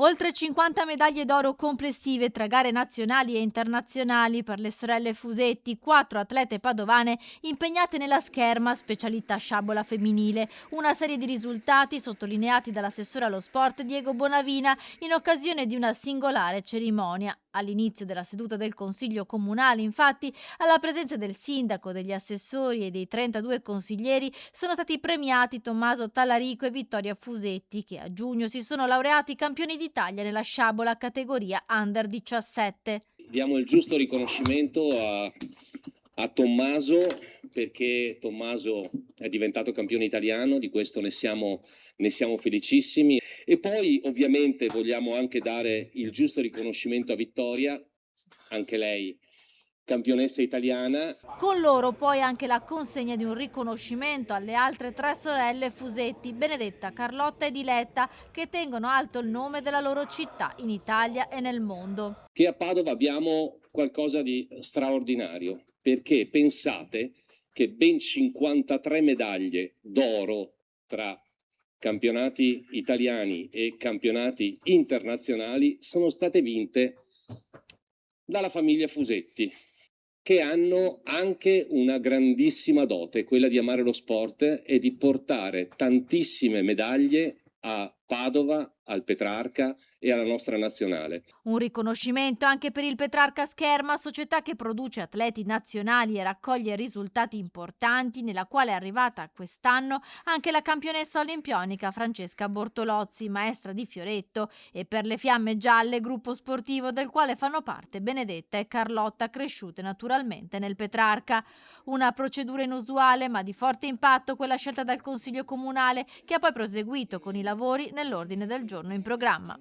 Oltre 50 medaglie d'oro complessive tra gare nazionali e internazionali per le sorelle Fusetti, 4 atlete padovane impegnate nella scherma, specialità sciabola femminile. Una serie di risultati sottolineati dall'assessore allo sport Diego Bonavina in occasione di una singolare cerimonia. All'inizio della seduta del Consiglio Comunale, infatti, alla presenza del sindaco, degli assessori e dei 32 consiglieri, sono stati premiati Tommaso Tallarico e Vittoria Fusetti, che a giugno si sono laureati campioni d'Italia nella sciabola categoria Under 17. Diamo il giusto riconoscimento a Tommaso, perché Tommaso è diventato campione italiano, di questo ne siamo felicissimi. E poi ovviamente vogliamo anche dare il giusto riconoscimento a Vittoria, anche lei campionessa italiana. Con loro poi anche la consegna di un riconoscimento alle altre 3 sorelle Fusetti, Benedetta, Carlotta e Diletta, che tengono alto il nome della loro città in Italia e nel mondo. Che a Padova abbiamo qualcosa di straordinario, perché pensate che ben 53 medaglie d'oro tra campionati italiani e campionati internazionali sono state vinte dalla famiglia Fusetti, che hanno anche una grandissima dote, quella di amare lo sport e di portare tantissime medaglie a Padova, al Petrarca e alla nostra nazionale. Un riconoscimento anche per il Petrarca Scherma, società che produce atleti nazionali e raccoglie risultati importanti, nella quale è arrivata quest'anno anche la campionessa olimpionica Francesca Bortolozzi, maestra di fioretto, e per le Fiamme Gialle, gruppo sportivo del quale fanno parte Benedetta e Carlotta, cresciute naturalmente nel Petrarca. Una procedura inusuale ma di forte impatto, quella scelta dal Consiglio Comunale, che ha poi proseguito con i lavori nell'ordine del giorno in programma.